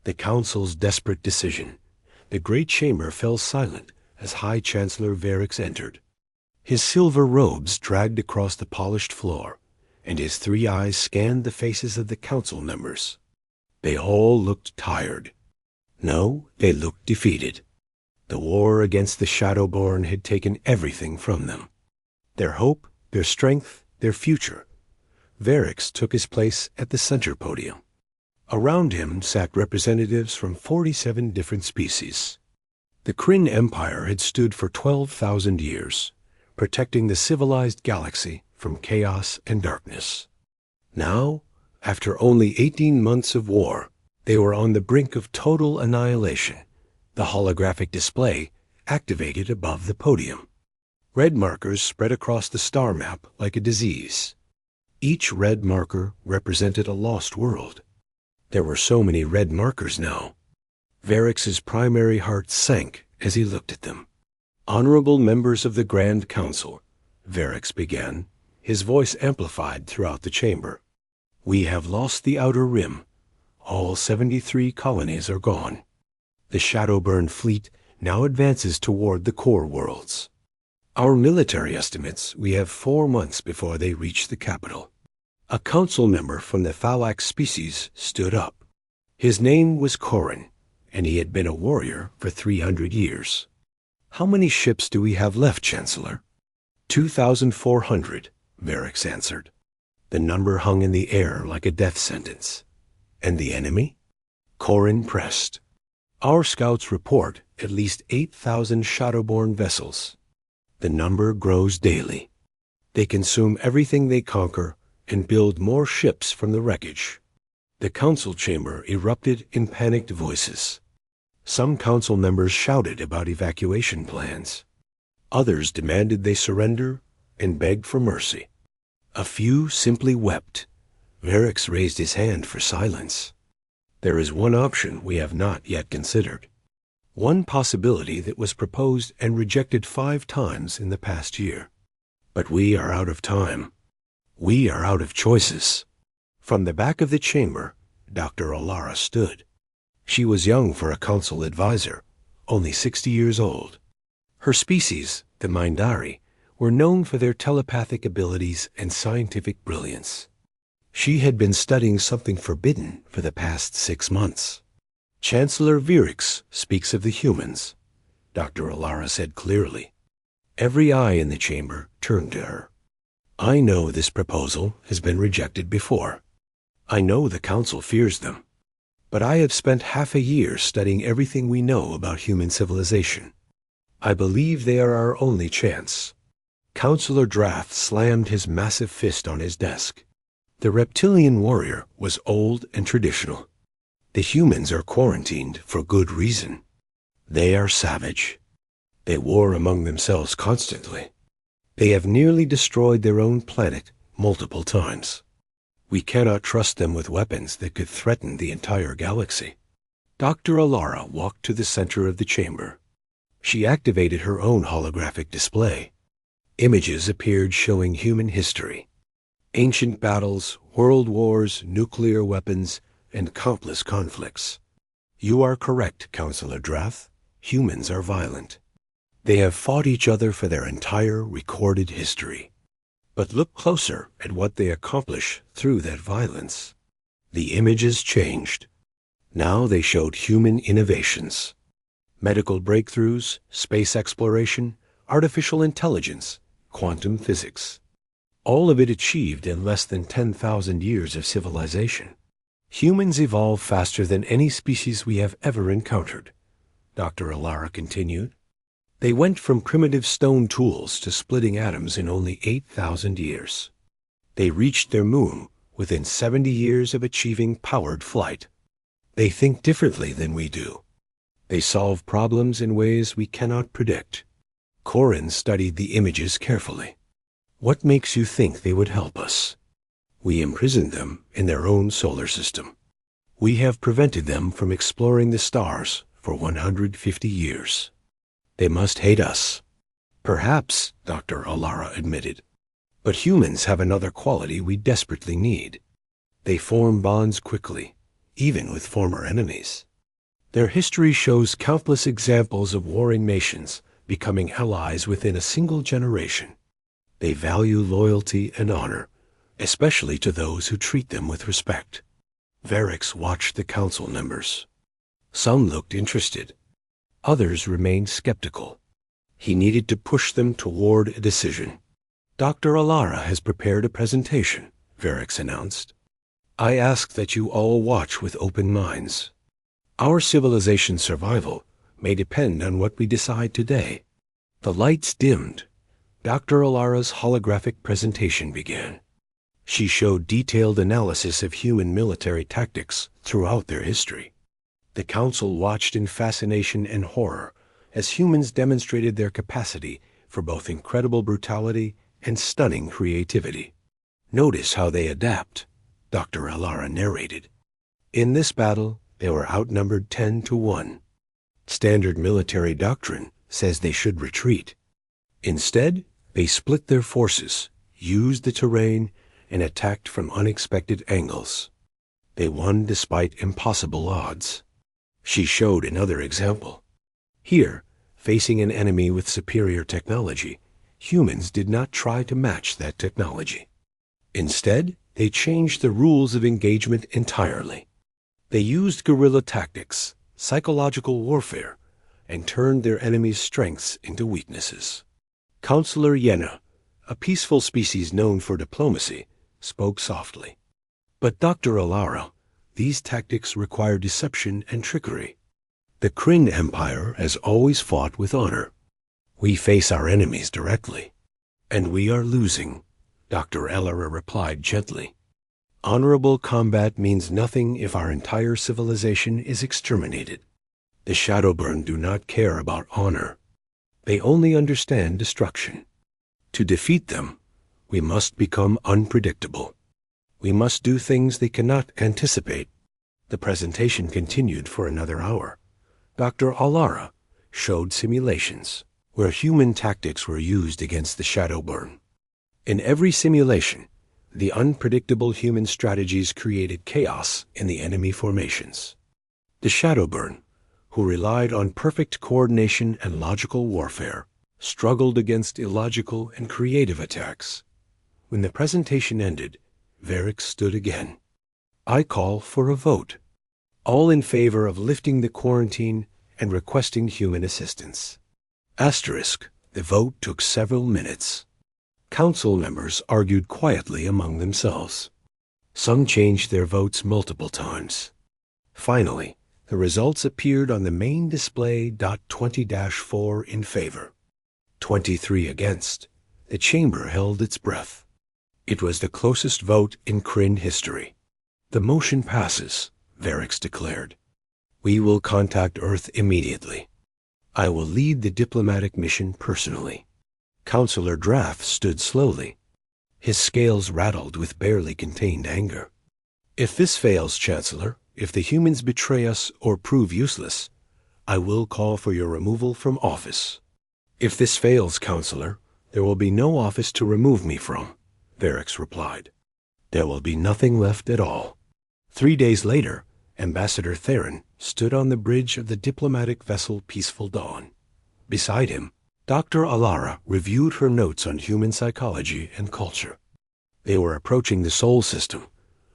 The council's desperate decision. The great chamber fell silent as High Chancellor Varix entered. His silver robes dragged across the polished floor, and his 3 eyes scanned the faces of the council members. They all looked tired. No, they looked defeated. The war against the Shadowborn had taken everything from them. Their hope, their strength, their future. Varix took his place at the center podium. Around him sat representatives from 47 different species. The Kryn Empire had stood for 12,000 years, protecting the civilized galaxy from chaos and darkness. Now, after only 18 months of war, they were on the brink of total annihilation. The holographic display activated above the podium. Red markers spread across the star map like a disease. Each red marker represented a lost world. There were so many red markers now. Varix's primary heart sank as he looked at them. "Honorable members of the Grand Council," Varix began, his voice amplified throughout the chamber. "We have lost the Outer Rim. All 73 colonies are gone. The Shadowburn fleet now advances toward the core worlds. Our military estimates we have 4 months before they reach the capital." A council member from the Phallax species stood up. His name was Corin, and he had been a warrior for 300 years. "How many ships do we have left, Chancellor?" 2,400, Varix answered. The number hung in the air like a death sentence. "And the enemy?" Corin pressed. "Our scouts report at least 8,000 Shadowborn vessels. The number grows daily. They consume everything they conquer and build more ships from the wreckage." The council chamber erupted in panicked voices. Some council members shouted about evacuation plans. Others demanded they surrender and begged for mercy. A few simply wept. Varix raised his hand for silence. "There is one option we have not yet considered. One possibility that was proposed and rejected 5 times in the past year. But we are out of time. We are out of choices." From the back of the chamber, Dr. Alara stood. She was young for a council advisor, only 60 years old. Her species, the Mindari, were known for their telepathic abilities and scientific brilliance. She had been studying something forbidden for the past 6 months. "Chancellor Varix speaks of the humans," Dr. Alara said clearly. Every eye in the chamber turned to her. "I know this proposal has been rejected before. I know the council fears them. But I have spent half a year studying everything we know about human civilization. I believe they are our only chance." Councillor Drath slammed his massive fist on his desk. The reptilian warrior was old and traditional. The humans are quarantined for good reason. They are savage. They war among themselves constantly. They have nearly destroyed their own planet multiple times. We cannot trust them with weapons that could threaten the entire galaxy. Dr. Alara walked to the center of the chamber. She activated her own holographic display. Images appeared showing human history. Ancient battles, world wars, nuclear weapons, and countless conflicts. "You are correct, Councillor Drath. Humans are violent. They have fought each other for their entire recorded history. But look closer at what they accomplish through that violence." The images changed. Now they showed human innovations. Medical breakthroughs, space exploration, artificial intelligence, quantum physics. All of it achieved in less than 10,000 years of civilization. "Humans evolve faster than any species we have ever encountered," Dr. Alara continued. "They went from primitive stone tools to splitting atoms in only 8,000 years. They reached their moon within 70 years of achieving powered flight. They think differently than we do. They solve problems in ways we cannot predict." Corin studied the images carefully. "What makes you think they would help us? We imprisoned them in their own solar system. We have prevented them from exploring the stars for 150 years. They must hate us." "Perhaps," Dr. Alara admitted. "But humans have another quality we desperately need. They form bonds quickly, even with former enemies. Their history shows countless examples of warring nations becoming allies within a single generation. They value loyalty and honor, especially to those who treat them with respect. Varix watched the council members. Some looked interested. Others remained skeptical. He needed to push them toward a decision. Dr. Alara has prepared a presentation, Varix announced. I ask that you all watch with open minds. Our civilization's survival may depend on what we decide today. The lights dimmed. Dr. Alara's holographic presentation began. She showed detailed analysis of human military tactics throughout their history. The council watched in fascination and horror as humans demonstrated their capacity for both incredible brutality and stunning creativity. Notice how they adapt, Dr. Alara narrated. In this battle, they were outnumbered 10-1. Standard military doctrine says they should retreat. Instead, they split their forces, used the terrain, and attacked from unexpected angles. They won despite impossible odds. She showed another example. Here, facing an enemy with superior technology, humans did not try to match that technology. Instead, they changed the rules of engagement entirely. They used guerrilla tactics, psychological warfare, and turned their enemy's strengths into weaknesses. Counselor Yenna, a peaceful species known for diplomacy, spoke softly. But Dr. Alara, these tactics require deception and trickery. The Kryn Empire has always fought with honor. We face our enemies directly. And we are losing, Dr. Alara replied gently. Honorable combat means nothing if our entire civilization is exterminated. The Shadowburn do not care about honor. They only understand destruction. To defeat them, we must become unpredictable. We must do things they cannot anticipate. The presentation continued for another hour. Dr. Alara showed simulations where human tactics were used against the Shadowburn. In every simulation, the unpredictable human strategies created chaos in the enemy formations. The Shadowburn, who relied on perfect coordination and logical warfare, struggled against illogical and creative attacks. When the presentation ended, Varix stood again. I call for a vote. All in favor of lifting the quarantine and requesting human assistance. Asterisk, the vote took several minutes. Council members argued quietly among themselves. Some changed their votes multiple times. Finally, the results appeared on the main display. 20-4 in favor. 23 against. The chamber held its breath. It was the closest vote in Kryn history. The motion passes, Varix declared. We will contact Earth immediately. I will lead the diplomatic mission personally. Counselor Draff stood slowly. His scales rattled with barely contained anger. If this fails, Chancellor, if the humans betray us or prove useless, I will call for your removal from office. If this fails, Counselor, there will be no office to remove me from, Varix replied. There will be nothing left at all. 3 days later, Ambassador Theron stood on the bridge of the diplomatic vessel Peaceful Dawn. Beside him, Dr. Alara reviewed her notes on human psychology and culture. They were approaching the Sol system,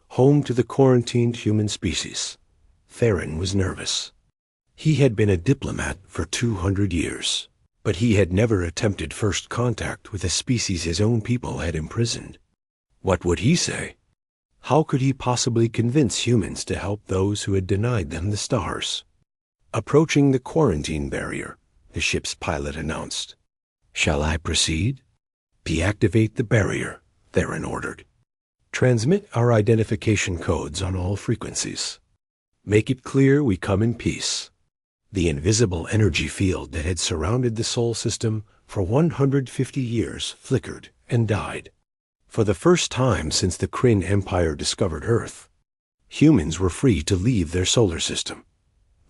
home to the quarantined human species. Theron was nervous. He had been a diplomat for 200 years, but he had never attempted first contact with a species his own people had imprisoned. What would he say? How could he possibly convince humans to help those who had denied them the stars? Approaching the quarantine barrier, the ship's pilot announced. Shall I proceed? Deactivate the barrier, Theron ordered. Transmit our identification codes on all frequencies. Make it clear we come in peace. The invisible energy field that had surrounded the Sol system for 150 years flickered and died. For the first time since the Kryn Empire discovered Earth, humans were free to leave their solar system.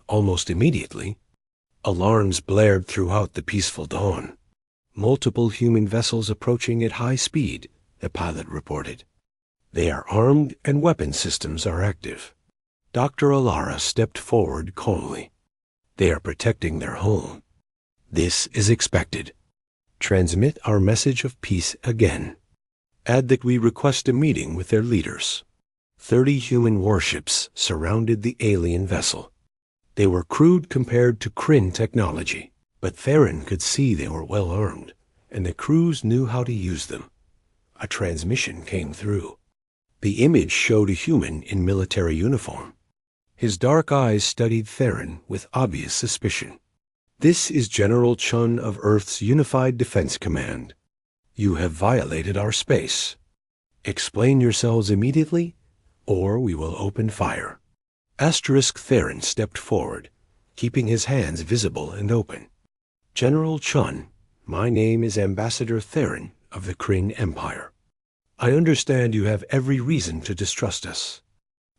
Almost immediately, alarms blared throughout the Peaceful Dawn. Multiple human vessels approaching at high speed, the pilot reported. They are armed and weapon systems are active. Dr. Alara stepped forward calmly. They are protecting their home. This is expected. Transmit our message of peace again. Add that we request a meeting with their leaders. 30 human warships surrounded the alien vessel. They were crude compared to Kryn technology, but Theron could see they were well armed, and the crews knew how to use them. A transmission came through. The image showed a human in military uniform. His dark eyes studied Theron with obvious suspicion. "This is General Chun of Earth's Unified Defense Command. You have violated our space. Explain yourselves immediately, or we will open fire." Theron stepped forward, keeping his hands visible and open. "General Chun, my name is Ambassador Theron of the Kryn Empire. I understand you have every reason to distrust us.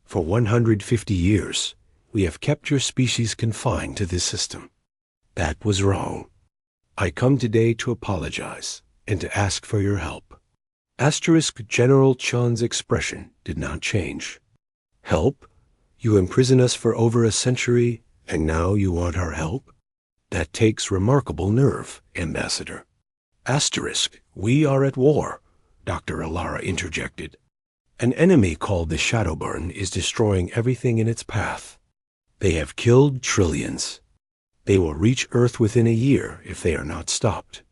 For 150 years, we have kept your species confined to this system. That was wrong. I come today to apologize and to ask for your help." General Chun's expression did not change. "Help? You imprison us for over a century, and now you want our help? That takes remarkable nerve, Ambassador." "We are at war," Dr. Alara interjected. "An enemy called the Shadowburn is destroying everything in its path. They have killed trillions. They will reach Earth within a year if they are not stopped.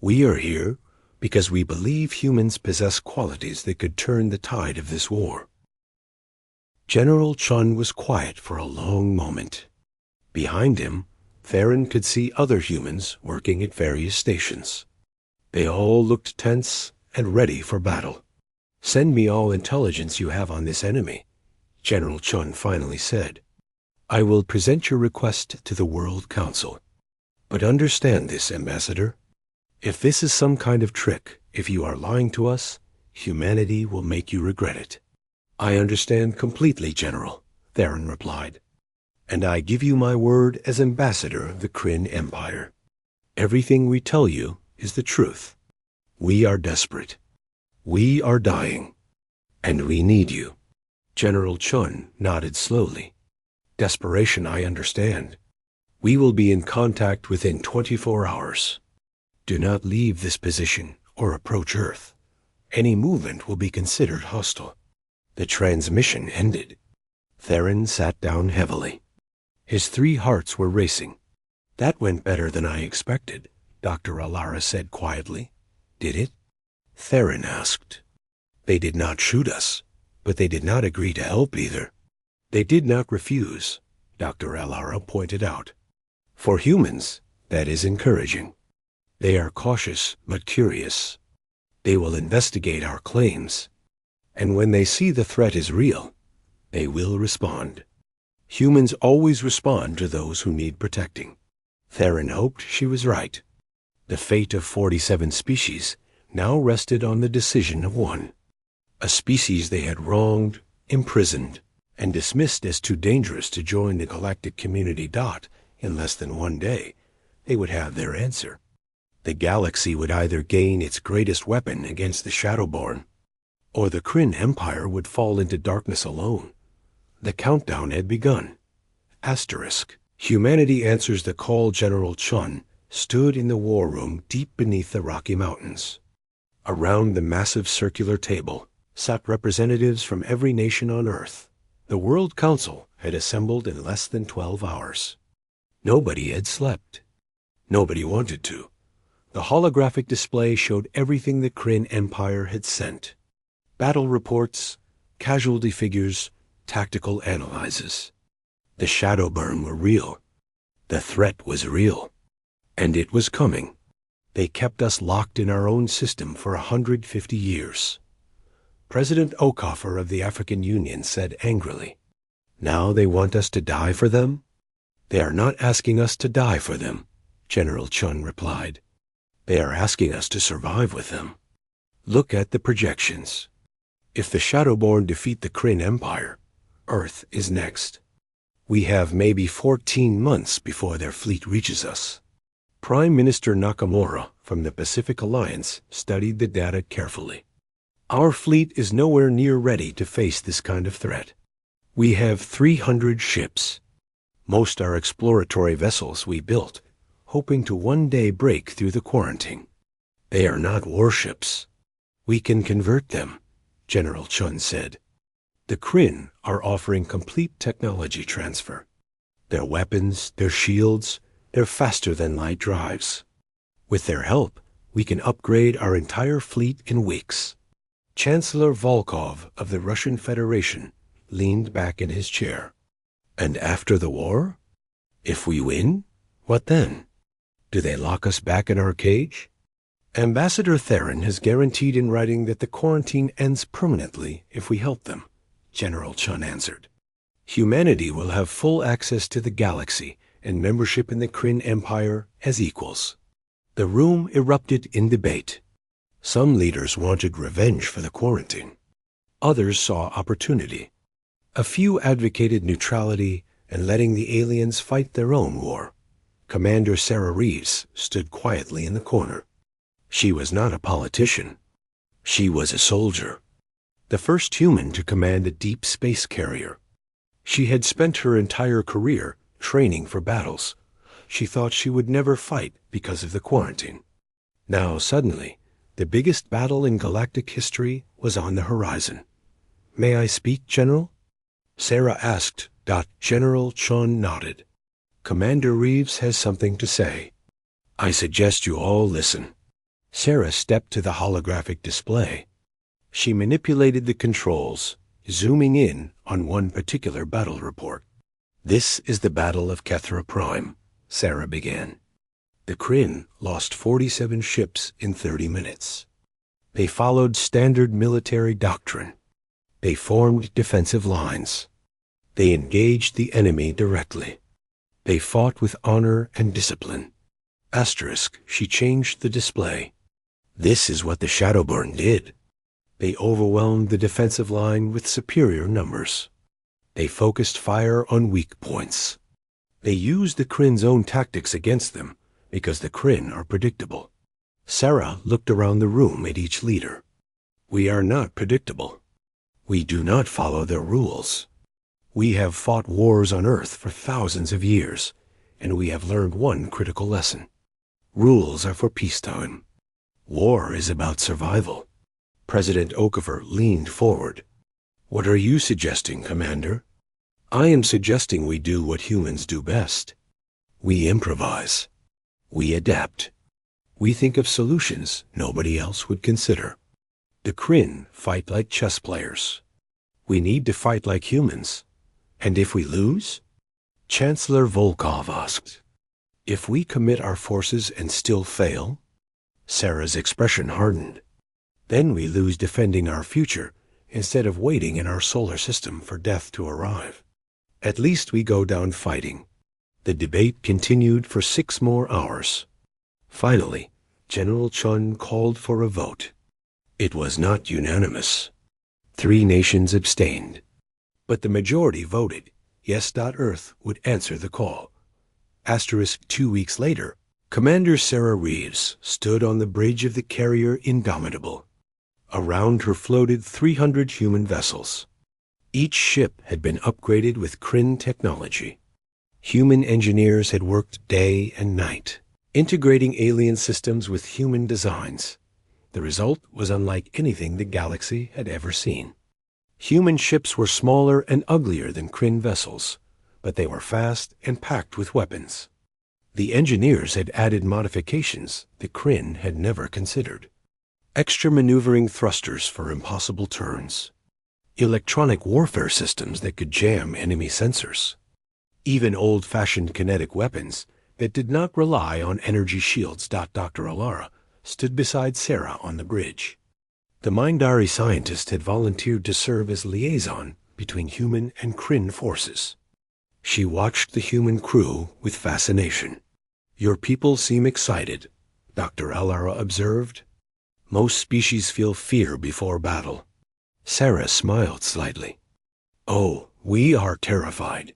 We are here because we believe humans possess qualities that could turn the tide of this war." General Chun was quiet for a long moment. Behind him, Theron could see other humans working at various stations. They all looked tense and ready for battle. "Send me all intelligence you have on this enemy," General Chun finally said. "I will present your request to the World Council. But understand this, Ambassador. If this is some kind of trick, if you are lying to us, humanity will make you regret it." "I understand completely, General," Theron replied. "And I give you my word as Ambassador of the Kryn Empire. Everything we tell you is the truth. We are desperate. We are dying. And we need you." General Chun nodded slowly. "Desperation, I understand. We will be in contact within 24 hours. Do not leave this position or approach Earth. Any movement will be considered hostile." The transmission ended. Theron sat down heavily. His 3 hearts were racing. "That went better than I expected," Dr. Alara said quietly. "Did it?" Theron asked. "They did not shoot us, but they did not agree to help either." "They did not refuse," Dr. Alara pointed out. "For humans, that is encouraging. They are cautious but curious. They will investigate our claims. And when they see the threat is real, they will respond. Humans always respond to those who need protecting." Theron hoped she was right. The fate of 47 species now rested on the decision of one. A species they had wronged, imprisoned, and dismissed as too dangerous to join the Galactic community. In less than 1 day, they would have their answer. The galaxy would either gain its greatest weapon against the Shadowborn, or the Kryn Empire would fall into darkness alone. The countdown had begun. Humanity answers the call. General Chun stood in the war room deep beneath the Rocky Mountains. Around the massive circular table sat representatives from every nation on Earth. The World Council had assembled in less than 12 hours. Nobody had slept. Nobody wanted to. The holographic display showed everything the Kryn Empire had sent. Battle reports, casualty figures, tactical analyses. The Shadowburn were real. The threat was real. And it was coming. They kept us locked in our own system for 150 years. President Okafor of the African Union said angrily, "Now they want us to die for them?" "They are not asking us to die for them," General Chun replied. "They are asking us to survive with them. Look at the projections. If the Shadowborn defeat the Kryn Empire, Earth is next. We have maybe 14 months before their fleet reaches us." Prime Minister Nakamura from the Pacific Alliance studied the data carefully. "Our fleet is nowhere near ready to face this kind of threat. We have 300 ships. Most are exploratory vessels we built, hoping to one day break through the quarantine. They are not warships. We can convert them, General Chun said. The Kryn are offering complete technology transfer. Their weapons, their shields, they're faster than light drives. With their help, we can upgrade our entire fleet in weeks. Chancellor Volkov of the Russian Federation leaned back in his chair. And after the war? If we win, what then? Do they lock us back in our cage? Ambassador Theron has guaranteed in writing that the quarantine ends permanently if we help them, General Chun answered. Humanity will have full access to the galaxy and membership in the Kryn Empire as equals. The room erupted in debate. Some leaders wanted revenge for the quarantine. Others saw opportunity. A few advocated neutrality and letting the aliens fight their own war. Commander Sarah Reeves stood quietly in the corner. She was not a politician. She was a soldier. The first human to command a deep space carrier. She had spent her entire career training for battles. She thought she would never fight because of the quarantine. Now, suddenly, the biggest battle in galactic history was on the horizon. May I speak, General? Sarah asked. General Chun nodded. Commander Reeves has something to say. I suggest you all listen. Sarah stepped to the holographic display. She manipulated the controls, zooming in on one particular battle report. This is the Battle of Kethra Prime, Sarah began. The Kryn lost 47 ships in 30 minutes. They followed standard military doctrine. They formed defensive lines. They engaged the enemy directly. They fought with honor and discipline. Asterisk, she changed the display. This is what the Shadowborn did. They overwhelmed the defensive line with superior numbers. They focused fire on weak points. They used the Kryn's own tactics against them because the Kryn are predictable. Sarah looked around the room at each leader. We are not predictable. We do not follow their rules. We have fought wars on Earth for thousands of years, and we have learned one critical lesson. Rules are for peacetime. War is about survival. President Okafor leaned forward. What are you suggesting, Commander? I am suggesting we do what humans do best. We improvise. We adapt. We think of solutions nobody else would consider. The Kryn fight like chess players. We need to fight like humans. And if we lose? Chancellor Volkov asked. If we commit our forces and still fail? Sarah's expression hardened. Then we lose defending our future instead of waiting in our solar system for death to arrive. At least we go down fighting. The debate continued for 6 more hours. Finally, General Chun called for a vote. It was not unanimous. 3 nations abstained. But the majority voted yes. Earth would answer the call. Asterisk 2 weeks later, Commander Sarah Reeves stood on the bridge of the carrier Indomitable. Around her floated 300 human vessels. Each ship had been upgraded with Kryn technology. Human engineers had worked day and night, integrating alien systems with human designs. The result was unlike anything the galaxy had ever seen. Human ships were smaller and uglier than Kryn vessels, but they were fast and packed with weapons. The engineers had added modifications the Kryn had never considered. Extra maneuvering thrusters for impossible turns. Electronic warfare systems that could jam enemy sensors. Even old-fashioned kinetic weapons that did not rely on energy shields. Dr. Alara stood beside Sarah on the bridge. The Mindari scientist had volunteered to serve as liaison between human and Kryn forces. She watched the human crew with fascination. Your people seem excited, Dr. Alara observed. Most species feel fear before battle. Sarah smiled slightly. Oh, we are terrified.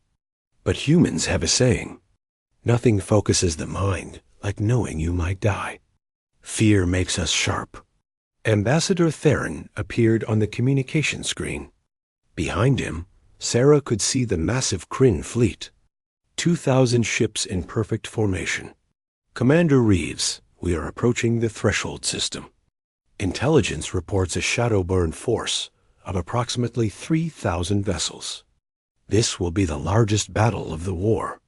But humans have a saying. Nothing focuses the mind like knowing you might die. Fear makes us sharp. Ambassador Theron appeared on the communication screen. Behind him, Sarah could see the massive Kryn fleet. 2,000 ships in perfect formation. Commander Reeves, we are approaching the threshold system. Intelligence reports a shadowburn force of approximately 3,000 vessels. This will be the largest battle of the war.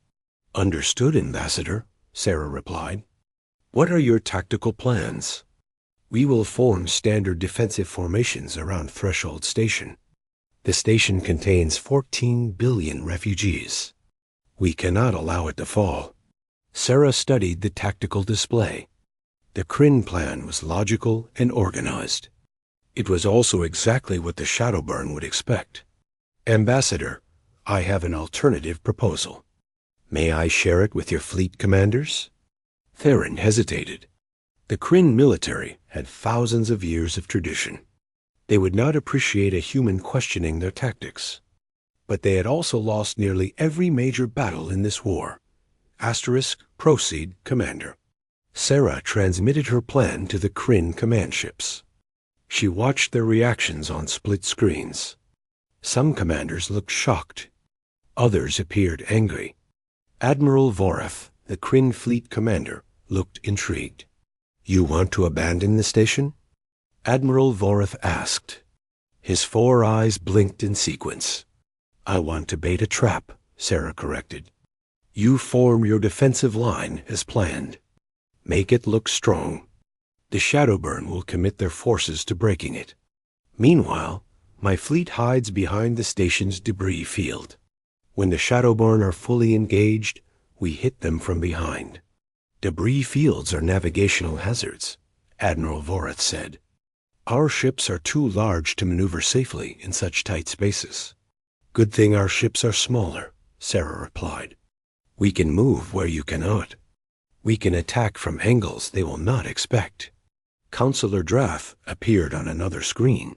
Understood, Ambassador, Sarah replied. What are your tactical plans? We will form standard defensive formations around Threshold Station. The station contains 14 billion refugees. We cannot allow it to fall. Sarah studied the tactical display. The Kryn plan was logical and organized. It was also exactly what the Shadowburn would expect. Ambassador, I have an alternative proposal. May I share it with your fleet commanders? Theron hesitated. The Kryn military had thousands of years of tradition. They would not appreciate a human questioning their tactics. But they had also lost nearly every major battle in this war. Proceed, Commander. Sarah transmitted her plan to the Kryn command ships. She watched their reactions on split screens. Some commanders looked shocked. Others appeared angry. Admiral Voreth, the Kryn fleet commander, looked intrigued. You want to abandon the station? Admiral Voreth asked. His 4 eyes blinked in sequence. I want to bait a trap, Sarah corrected. You form your defensive line as planned. Make it look strong. The Shadowburn will commit their forces to breaking it. Meanwhile, my fleet hides behind the station's debris field. When the Shadowburn are fully engaged, we hit them from behind. Debris fields are navigational hazards, Admiral Voreth said. Our ships are too large to maneuver safely in such tight spaces. Good thing our ships are smaller, Sarah replied. We can move where you cannot. We can attack from angles they will not expect. Counselor Drath appeared on another screen.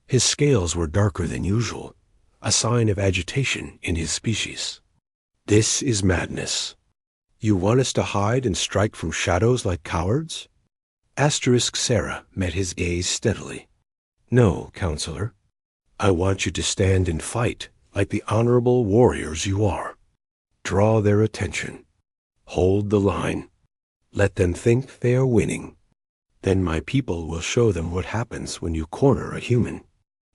His scales were darker than usual, a sign of agitation in his species. This is madness. You want us to hide and strike from shadows like cowards? Sarah met his gaze steadily. No, Counselor. I want you to stand and fight like the honorable warriors you are. Draw their attention. Hold the line. Let them think they are winning. Then my people will show them what happens when you corner a human.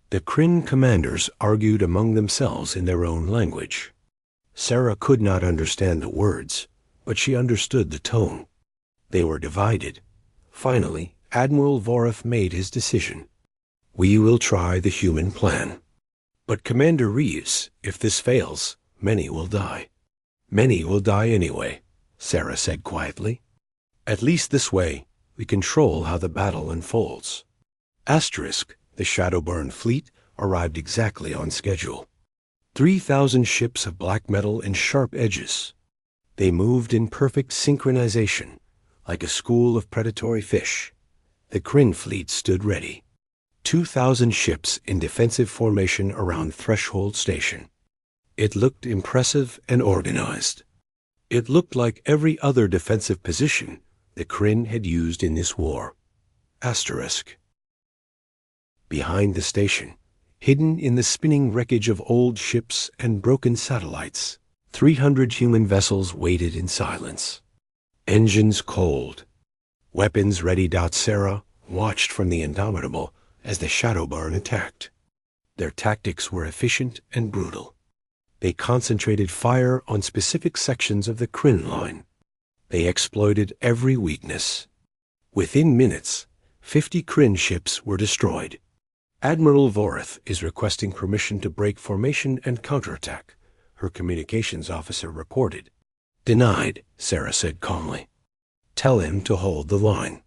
The Kryn commanders argued among themselves in their own language. Sarah could not understand the words, but she understood the tone. They were divided. Finally, Admiral Voreth made his decision. We will try the human plan. But Commander Reeves, if this fails, many will die. Many will die anyway, Sarah said quietly. At least this way, we control how the battle unfolds. The Shadowburn fleet arrived exactly on schedule. 3,000 ships of black metal and sharp edges. They moved in perfect synchronization, like a school of predatory fish. The Kryn fleet stood ready. 2,000 ships in defensive formation around Threshold Station. It looked impressive and organized. It looked like every other defensive position the Kryn had used in this war. Behind the station, hidden in the spinning wreckage of old ships and broken satellites, 300 human vessels waited in silence. Engines cold. Weapons ready. Sarah watched from the Indomitable as the Shadowburn attacked. Their tactics were efficient and brutal. They concentrated fire on specific sections of the Kryn line. They exploited every weakness. Within minutes, 50 Kryn ships were destroyed. Admiral Voreth is requesting permission to break formation and counterattack, her communications officer reported. Denied, Sarah said calmly. Tell him to hold the line.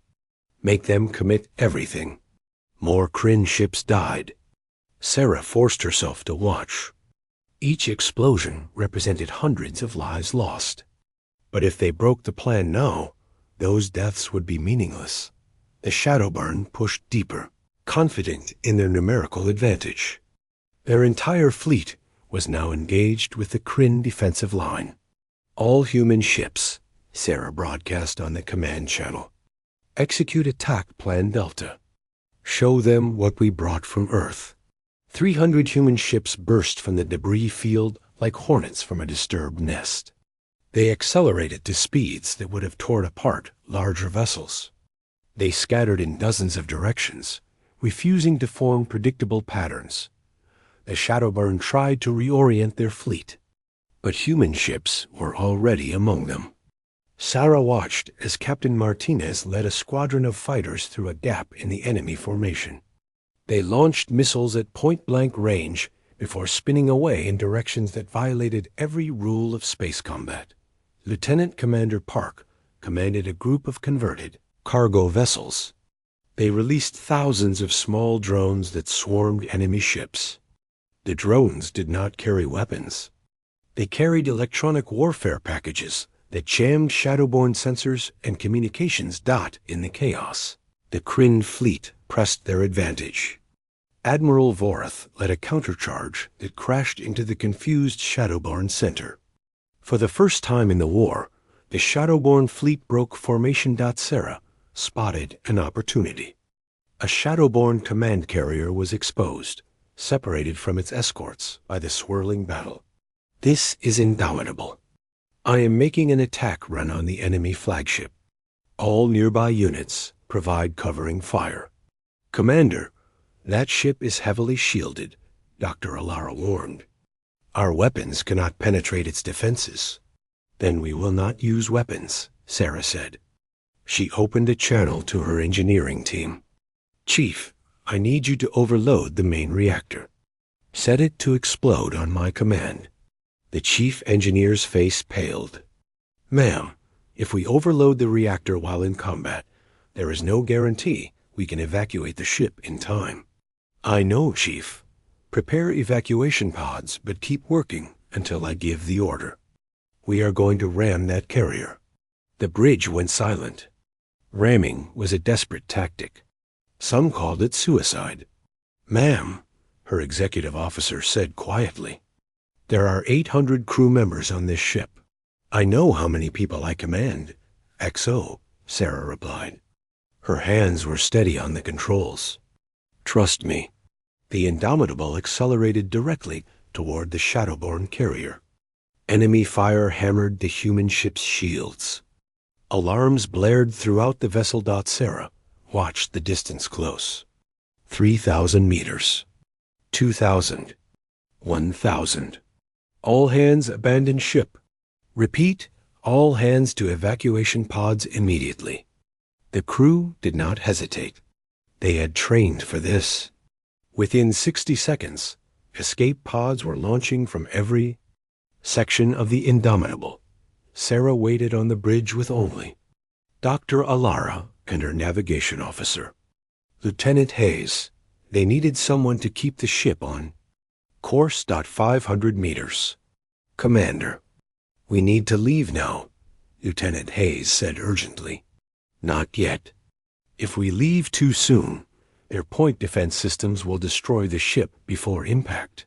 Make them commit everything. More Kryn ships died. Sarah forced herself to watch. Each explosion represented hundreds of lives lost. But if they broke the plan now, those deaths would be meaningless. The Shadowburn pushed deeper, confident in their numerical advantage. Their entire fleet was now engaged with the Kryn defensive line. All human ships, Sarah broadcast on the command channel. Execute attack plan Delta. Show them what we brought from Earth. 300 human ships burst from the debris field like hornets from a disturbed nest. They accelerated to speeds that would have torn apart larger vessels. They scattered in dozens of directions, refusing to form predictable patterns. The Shadowburn tried to reorient their fleet, but human ships were already among them. Sarah watched as Captain Martinez led a squadron of fighters through a gap in the enemy formation. They launched missiles at point-blank range before spinning away in directions that violated every rule of space combat. Lieutenant Commander Park commanded a group of converted cargo vessels. They released thousands of small drones that swarmed enemy ships. The drones did not carry weapons. They carried electronic warfare packages that jammed Shadowborn sensors and communications in the chaos. The Kryn fleet pressed their advantage. Admiral Vorath led a countercharge that crashed into the confused Shadowborn center. For the first time in the war, the Shadowborn fleet broke formation. Sarah spotted an opportunity. A Shadowborn command carrier was exposed, separated from its escorts by the swirling battle. This is indomitable. I am making an attack run on the enemy flagship. All nearby units provide covering fire. Commander, that ship is heavily shielded, Dr. Alara warned. Our weapons cannot penetrate its defenses. Then we will not use weapons, Sarah said. She opened a channel to her engineering team. Chief, I need you to overload the main reactor. Set it to explode on my command. The chief engineer's face paled. Ma'am, if we overload the reactor while in combat, there is no guarantee we can evacuate the ship in time. I know, Chief. Prepare evacuation pods, but keep working until I give the order. We are going to ram that carrier. The bridge went silent. Ramming was a desperate tactic. Some called it suicide. Ma'am, her executive officer said quietly, there are 800 crew members on this ship. I know how many people I command. XO, Sarah replied. Her hands were steady on the controls. Trust me. The Indomitable accelerated directly toward the Shadowborn carrier. Enemy fire hammered the human ship's shields. Alarms blared throughout the vessel. Sarah watched the distance close. 3,000 meters. 2,000. 1,000. All hands abandon ship. Repeat, all hands to evacuation pods immediately. The crew did not hesitate. They had trained for this. Within 60 seconds, escape pods were launching from every section of the Indomitable. Sarah waited on the bridge with only Dr. Alara and her navigation officer. Lieutenant Hayes, they needed someone to keep the ship on course. 500 meters. Commander, we need to leave now, Lieutenant Hayes said urgently. Not yet. If we leave too soon, their point defense systems will destroy the ship before impact.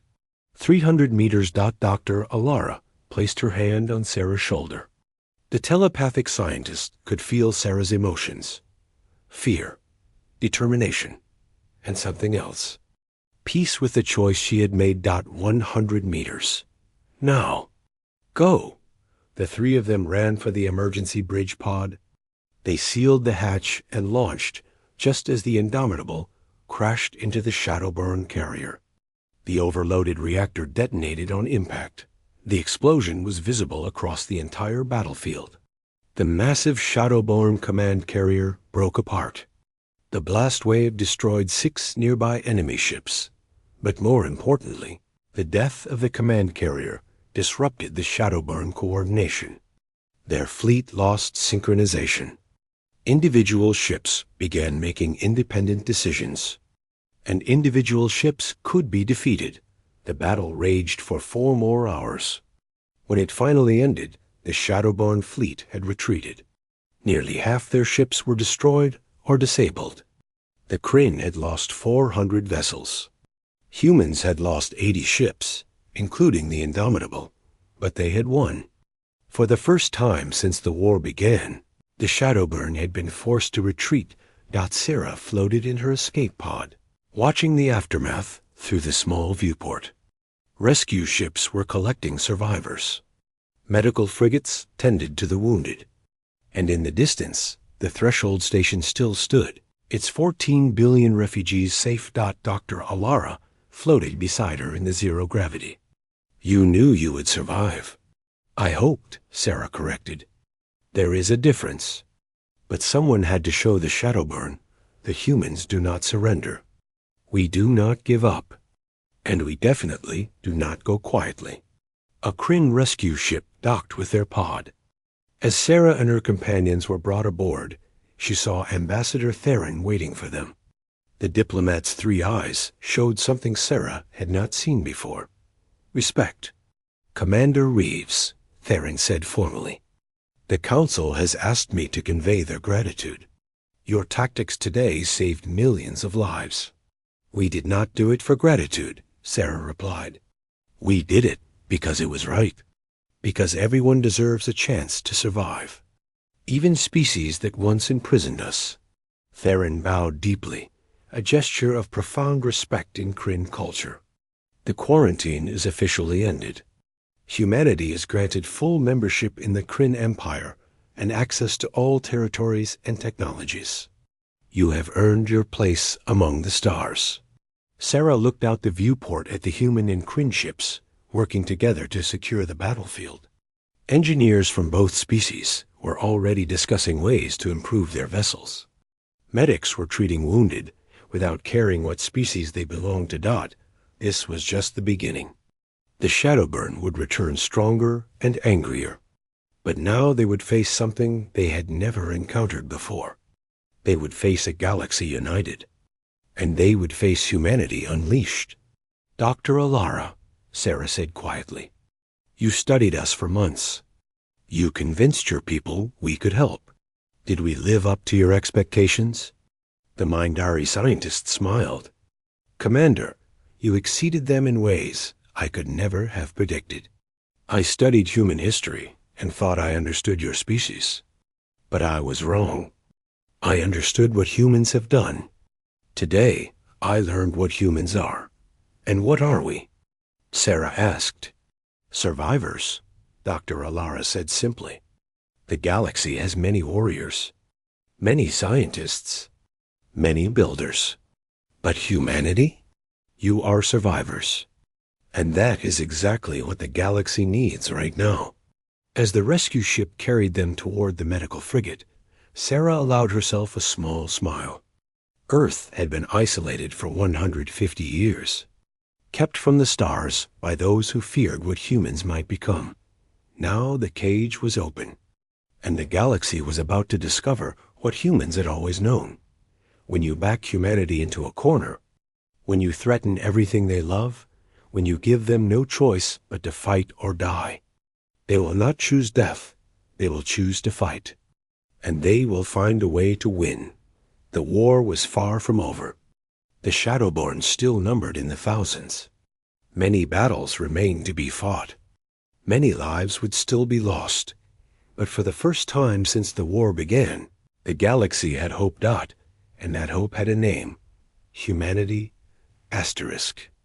300 meters. Dr. Alara placed her hand on Sarah's shoulder. The telepathic scientist could feel Sarah's emotions. Fear, determination, and something else. Peace with the choice she had made. 100 meters. Now, go. The three of them ran for the emergency bridge pod. They sealed the hatch and launched just as the Indomitable crashed into the Shadowburn carrier. The overloaded reactor detonated on impact. The explosion was visible across the entire battlefield. The massive Shadowburn command carrier broke apart. The blast wave destroyed 6 nearby enemy ships. But more importantly, the death of the command carrier disrupted the Shadowburn coordination. Their fleet lost synchronization. Individual ships began making independent decisions. And individual ships could be defeated. The battle raged for 4 more hours. When it finally ended, the Shadowburn fleet had retreated. Nearly half their ships were destroyed or disabled. The Kryn had lost 400 vessels. Humans had lost 80 ships, including the Indomitable, but they had won. For the first time since the war began, the Shadowburn had been forced to retreat. Sarah floated in her escape pod, watching the aftermath through the small viewport. Rescue ships were collecting survivors. Medical frigates tended to the wounded. And in the distance, the threshold station still stood, its 14 billion refugees safe. Dr. Alara floated beside her in the zero gravity. You knew you would survive. I hoped, Sarah corrected. There is a difference. But someone had to show the Shadowburn. The humans do not surrender. We do not give up. And we definitely do not go quietly. A Kryn rescue ship docked with their pod. As Sarah and her companions were brought aboard, she saw Ambassador Theron waiting for them. The diplomat's 3 eyes showed something Sarah had not seen before. Respect. Commander Reeves, Theron said formally. The Council has asked me to convey their gratitude. Your tactics today saved millions of lives. We did not do it for gratitude, Sarah replied. We did it because it was right. Because everyone deserves a chance to survive. Even species that once imprisoned us. Theron bowed deeply, a gesture of profound respect in Kryn culture. The quarantine is officially ended. Humanity is granted full membership in the Kryn Empire and access to all territories and technologies. You have earned your place among the stars. Sarah looked out the viewport at the human and Kryn ships, working together to secure the battlefield. Engineers from both species were already discussing ways to improve their vessels. Medics were treating wounded without caring what species they belonged to. This was just the beginning. The Shadowburn would return stronger and angrier. But now they would face something they had never encountered before. They would face a galaxy united. And they would face humanity unleashed. Dr. Alara, Sarah said quietly, you studied us for months. You convinced your people we could help. Did we live up to your expectations? The Mindari scientist smiled. Commander, you exceeded them in ways I could never have predicted. I studied human history and thought I understood your species. But I was wrong. I understood what humans have done. Today, I learned what humans are. And what are we? Sarah asked. Survivors, Dr. Alara said simply. The galaxy has many warriors, many scientists, many builders. But humanity? You are survivors. And that is exactly what the galaxy needs right now. As the rescue ship carried them toward the medical frigate, Sarah allowed herself a small smile. Earth had been isolated for 150 years, kept from the stars by those who feared what humans might become. Now the cage was open, and the galaxy was about to discover what humans had always known. When you back humanity into a corner, when you threaten everything they love, when you give them no choice but to fight or die, they will not choose death, they will choose to fight. And they will find a way to win. The war was far from over. The Shadowborn still numbered in the thousands. Many battles remained to be fought. Many lives would still be lost. But for the first time since the war began, the galaxy had hope. And that hope had a name. Humanity *.